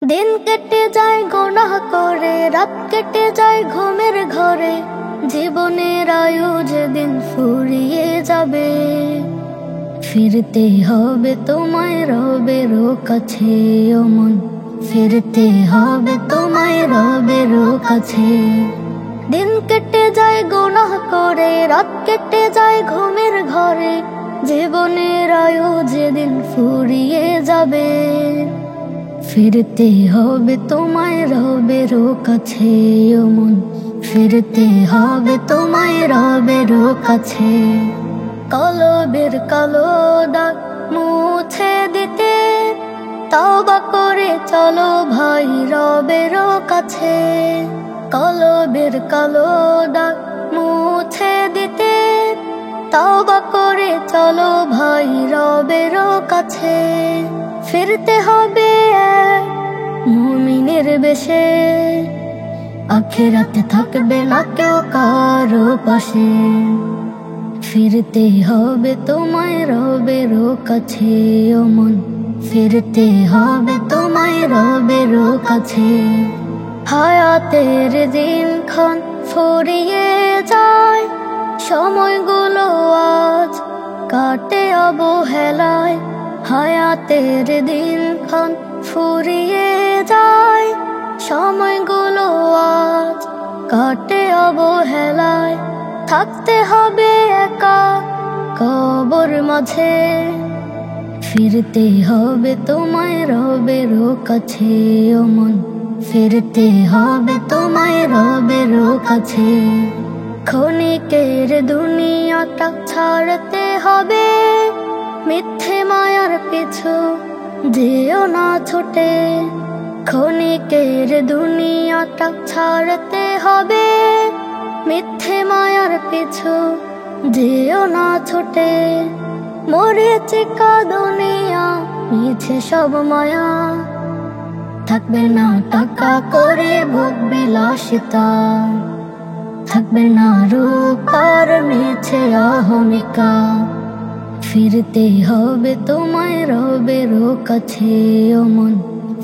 দিন কেটে যায় গুনাহ করে, রাত কেটে যায় ঘুমের ঘরে, জীবনের আয়ু যেদিন ফুরিয়ে যাবে। ফিরতে হবে তোমায় রবের কাছে ও মন, ফিরতে হবে তোমায় রবের কাছে। দিন কেটে যায় গুনাহ করে, রাত কেটে যায় ঘুমের ঘরে, জীবনের আয়ু যেদিন ফুরিয়ে যাবে। ফিরতে হবে তোমায় রবের কাছে ও মন, ফিরতে হবে তোমায় রবের কাছে। কলবের কালো দাগ মুছে দিতে তওবা করে চলো ভাই রবের কাছে। কলবের কালো দাগ মুছে দিতে তওবা করে চলো ভাই রবের কাছে। ফিরতে হবে মুমিনের বেশে, আখিরাতে থাকবে না কেউ কারো পাশে। ফিরতে হবে তোমায় রবের কাছে ও মন, ফিরতে হবে তোমায় রবের কাছে। হায়াতের দিনক্ষণ ফুরিয়ে যায়, সময়গুলো আজ কাটে অবহেলায়। হায়াতের দিনক্ষণ ফুরিয়ে যায়, সময়গুলো আজ কাটে অবহেলায়। থাকতে হবে একা কবর মাঝে, ফিরতে হবে তোমায় রবের কাছে ও মন, ফিরতে হবে তোমায় রবের কাছে। ক্ষণিকের দুনিয়াটা ছাড়তে হবে, মিথ্যে মায়ার পিছু যেও না ছুটে। ক্ষণিকের দুনিয়াটা ছাড়তে হবে, মিথ্যে মায়ার পিছু যেও না ছুটে। মরীচিকা দুনিয়া মিছে সব মায়া, থাকবে না টাকা করে ভোগ বিলাসিতা, থাকবে না রূপ আর মিছে অহমিকা। ফিরতে হবে তোমায় রবের কাছে ও মন,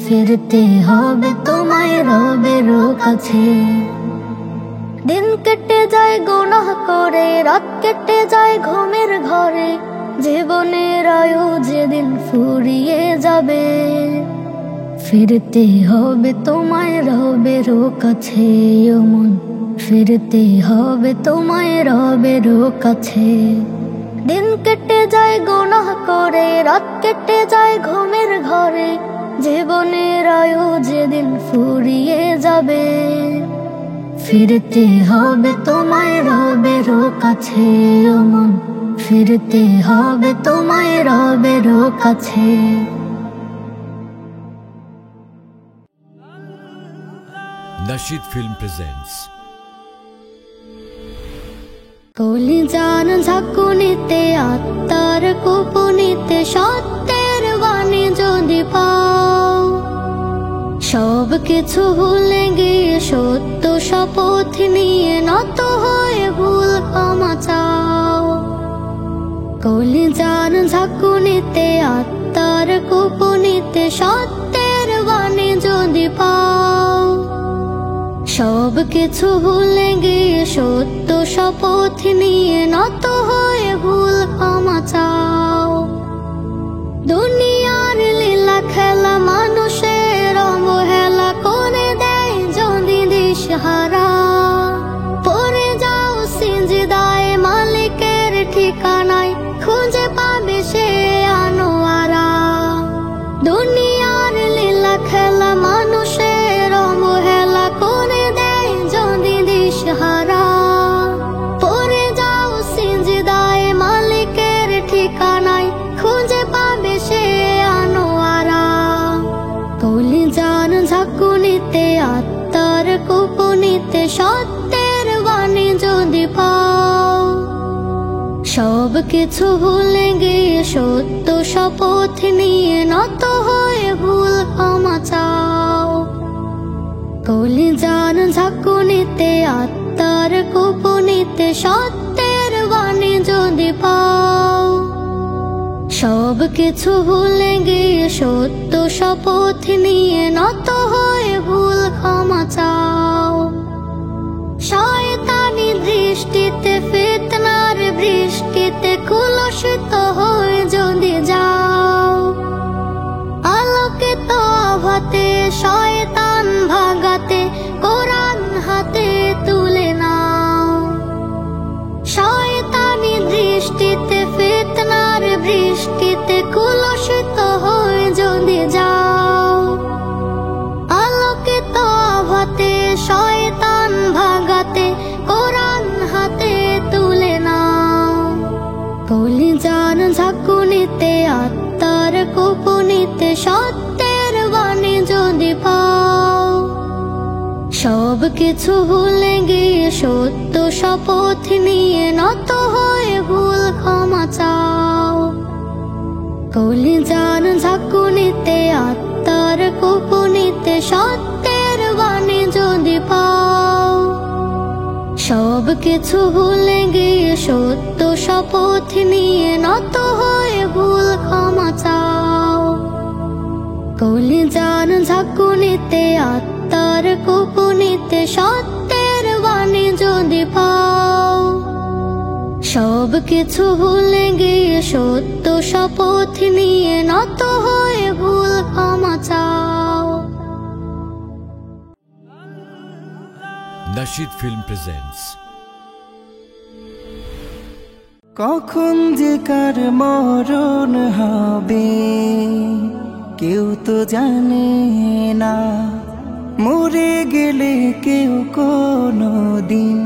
ফিরতে হবে তোমায় রবের কাছে। দিন কেটে যায় গুনাহ করে, রাত কেটে যায় ঘুমের ঘরে, জীবনের আয়ু যেদিন ফুরিয়ে যাবে। ফিরতে হবে তোমায় রবের কাছে ও মন, ফিরতে হবে তোমায় রবের কাছে। দিন কেটে যায় গুনাহ করে, রাত কেটে যায় ঘুমের ঘরে, জীবনের আয়ু যেদিন ফুরিয়ে যাবে। ফিরতে হবে তোমায় রবের কাছে ও মন, ফিরতে হবে তোমায় রবের কাছে। Nasheed Film presents কলিজার ঝাঁকুনিতে আত্মার কুপুনিতে সত্যের বাণী যদি পাও, সব কিছু ভুলে গিয়ে সত্য শপথ নিয়ে নত হয়ে ভুল ক্ষমা চাও। কলিজার ঝাঁকুনিতে আত্মার কুপুনিতে সত্যের বাণী যদি পাও, সব কিছু ভুলে গিয়ে সত্য শপথ নিয়ে নত হয়ে ভুল ক্ষমা চাও। দুনিয়ার লীলা খেলা মানুষের অবহেলা করে দেয় যদি দিশহারা, পড়ে যাও সিজদায় মালিকের ঠিকানায়, খুঁজে পাবে সে আনোয়ারা। দুনিয়ার লীলা খেলা মানুষের অবহেলা করে দেয় যদি দিশহারা, পড়ে যাও সিজদায় মালিকের ঠিকানায়, খুঁজে পাবে সে আনোয়ারা। কলিজার ঝাঁকুনিতে আত্মার কুপুনিতে সত্যের বাণী যদি পাও, সব কিছু ভুলে গিয়ে সত্য শপথ নিয়ে নত হয়ে ভুল ক্ষমা চাও। কলিজার ঝাঁকুনিতে আত্মার কুপুনিতে সত্যের বাণী যদি পাও, সব কিছু ভুলে গিয়ে সত্য শপথ নিয়ে নত চাও। শয়তানি দৃষ্টিতে ফিতনার বৃষ্টিতে কুলসিত হয়ে যদি যাও, আলোকিত আভাতে শয়তান ভাগাতে কোরআন হাতে তুলে নাও। শয়তানি দৃষ্টিতে ফিতনার বৃষ্টিতে কুলসিত হয়ে যদি যাও, আলোকিত আভাতে শয়তান ভাগাতে কোরআন হাতে তুলে নাও। কলিজার ঝাঁকুনিতে আত্মার কোপনিতে সত্যের বাণী যদি পাও, সব কিছু ভুলে গিয়ে সত্য শপথ নিয়ে নত হয়ে ভুল ক্ষমা চাও। কলিজার ঝাঁকুনিতে আত্মার কোপনিতে সত্যের বাণী যদি পাও, সব কিছু ভুলে গিয়ে সত্য শপথ নিয়ে নত হয়ে ভুল ক্ষমা চাও। কলিজার ঝাঁকুনিতে আত্মার কোপনিতে সত্যের বাণী যদি পাও, সব কিছু ভুলে গিয়ে সত্য শপথ নিয়ে নত হয়ে ভুল ক্ষমা চাও। Nasheed Film presents কখন যে কার মরণ হবে কেউ তো জানে না, মরে গেলে কেউ কোনো দিন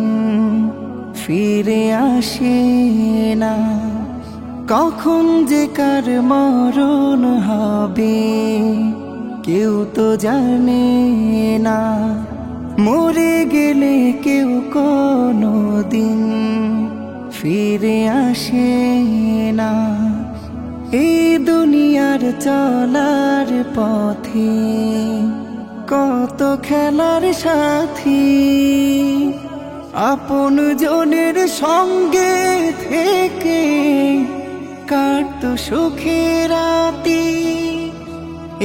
ফিরে আসে না। কখন যে কার মরণ হবে কেউ তো জানে না, মরে গেলে কেউ কোনো দিন ফিরে আসে না। এই দুনিয়ার চলার পথে কত খেলার সাথী, আপন জনের সঙ্গে থেকে কাটতো সুখের রাতি।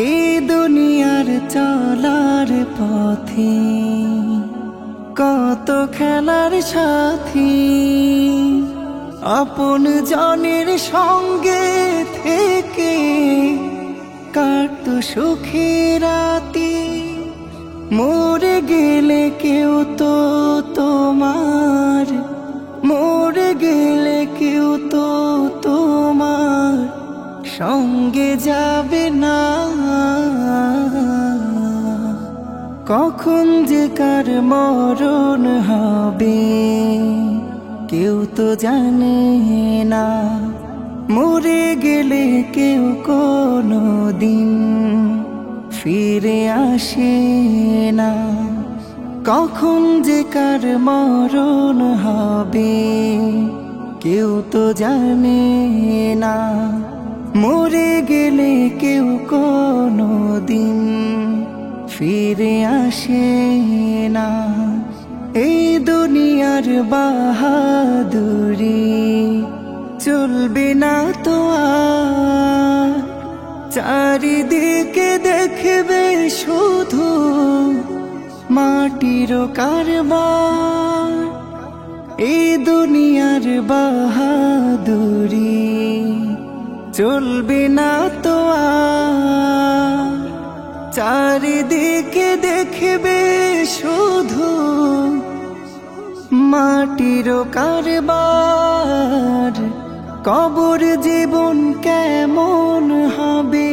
এই দুনিয়ার চলার পথে কত খেলার সাথী, আপন জনের সঙ্গে থেকে কাটতো সুখের রাতি। মরে গেলে কেউ তো তোমার, মরে গেলে কেউ তো তোমার সঙ্গে যাবে না। কখন যে কার মরণ হবে কেউ তো জানে না, মরে গেলে কেউ কোনো দিন ফিরে আসে না। কখন যে কার মরণ হবে কেউ তো জানে না, মরে গেলে কেউ কোনো দিন ফিরে আসে না। এই দুনিয়ার বাহাদুরি চলবে না তো আর, চারিদিকে দেখবে শুধু মাটির কারবার। এই দুনিয়ার বাহাদুরি চলবে না তো আর, চারিদিকে দেখবে শুধু মাটির কারবার। কবর জীবন কেমন হবে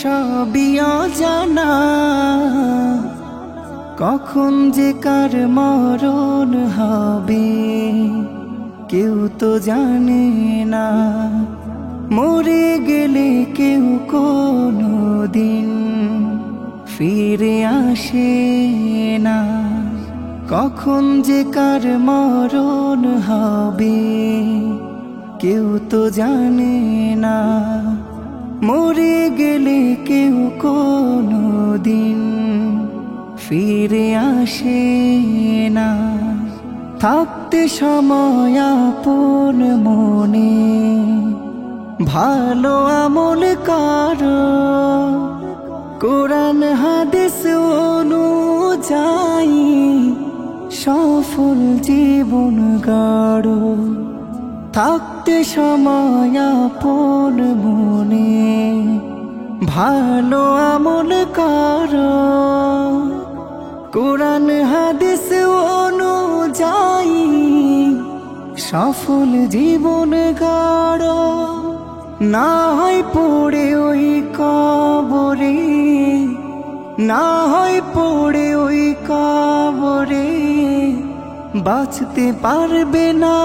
সবই অজানা, কখন যে কার মরণ হবে কেউ তো জানে না। মরে গেলে কেউ কোনো দিন ফিরে আসে না। কখন যে কার মরণ হবে কেউ তো জানে না, মরে গেলে কেউ কোনো দিন ফিরে আসে না। থাকতে সময় আপন মনে ভালো আমল করো, কোরআন হাদিস অনুযায়ী যাই সফল জীবন গাড়ো থাকতে সময় আপন মনে ভালো আমল করো কোরআন হাদিস অনুযায়ী সফল জীবন গাড়ো না হয় পড়ে ওই কবরে না হয় পড়ে ওই কবরে বাঁচতে পারবে না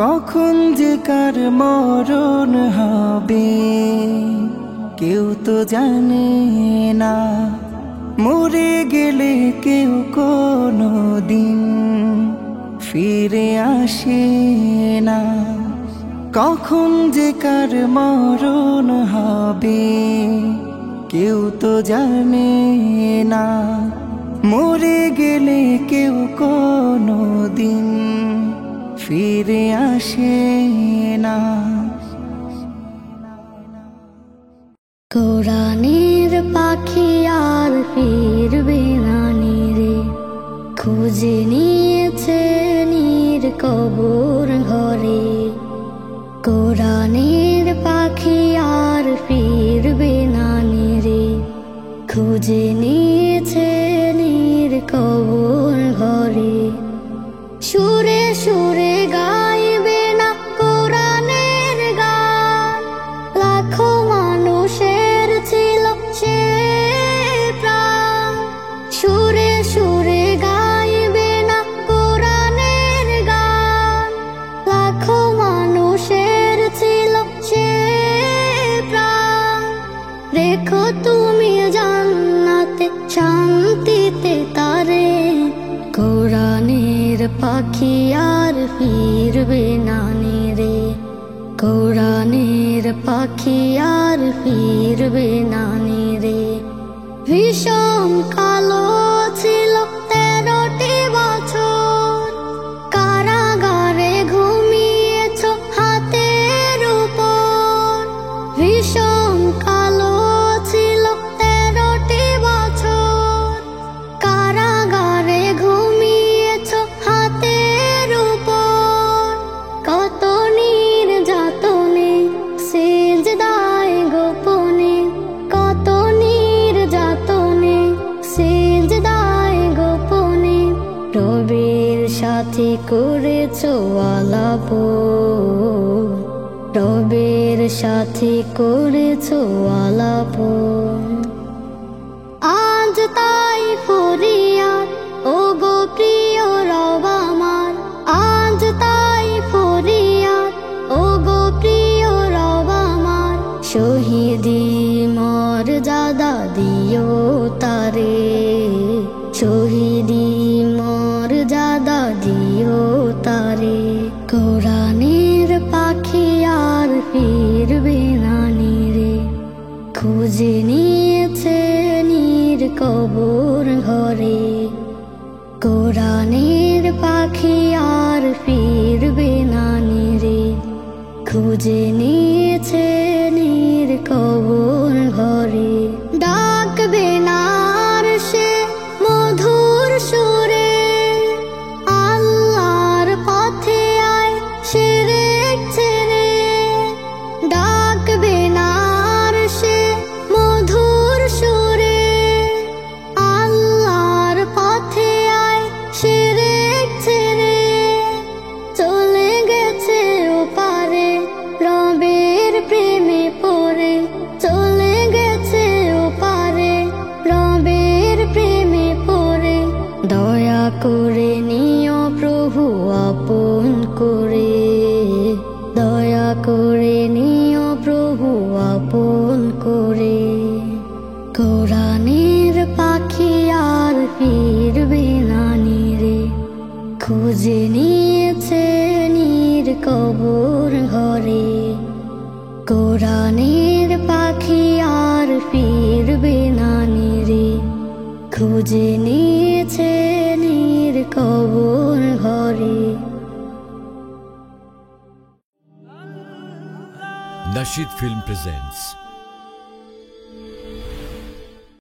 কখন যে কার মরণ হবে কেউ তো জানে না মরে গেলে কেউ কোনো দিন ফিরে আসে না কখন যে কার মরণ হবে কেউ তো জানে না মরে গেলে কেউ কোনো দিন ফিরে আসে না কোরআনের পাখি আর ফিরবে না রে খুঁজে নিয়েছে নীর কবর ঘরে কোরআনের পাখি আর ফিরবে না রে খুঁজে নিয়েছে নীর কবর ঘরে সুরে সুরে গাইবে না কোরআনের গান লাখো মানুষের ছিল সে প্রাণ সুরে সুরে গাইবে না কোরআনের গান লাখো মানুষের ছিল সে প্রাণ রেখো তুমি জান্নাতে শান্তিতে তারে কোরআনের পাখি আর ফিরবে না রে কোরআনের পাখি আর ফিরবে না রে ভীষণ কালো ছিল 13টি বছর কারাগারে ঘুমিয়েছ হাতের উপর ভীষণ কালো ছিল 13টি বছর কারাগারে ঘুমিয়েছ হাতের উপর কত নির্যাতনে সিজদায় গোপনে কত নির্যাতনে সিজদায় গোপনে রবের সাথে করেছ আলাপ রবের সাথে করেছ আলাপ আজ তাই ফরিয়াদ ও গো প্রিয় রব আমার আজ তাই ফরিয়াদ ও গো প্রিয় রব আমার শহীদি মর্যাদা দিও তারে শহীদি মর্যাদা দিও তারে কোরআনের পাখি আর ফিরবে না রে খুঁজে নিয়েছে নীর কবর ঘরে কোরআনের পাখি আর ফিরবে না রে খুঁজে নিয়েছে নীর কবর ঘরে ডাকবে না আর সে মধুর সুরে আল্লাহর পথে আয় শিরক ছেড়ে ডাকবে না আর সে মধুর সুরে আল্লাহর পথে আয় শিরক ছেড়ে চলে গেছে ওপারে রবের প্রেমে পড়ে চলে গেছে ওপারে রবের প্রেমে পড়ে দয়া করে নিও প্রভু আপন করে দয়া করে নিও প্রভু আপন করে কোরআনের পাখি আর ফিরবে না রে খুঁজে নিয়েছে নীর কবর ঘরে কোরআনের পাখি আর ফিরবে না রে খুঁজে নিয়েছে নীর কবর ঘরে Nasheed Film presents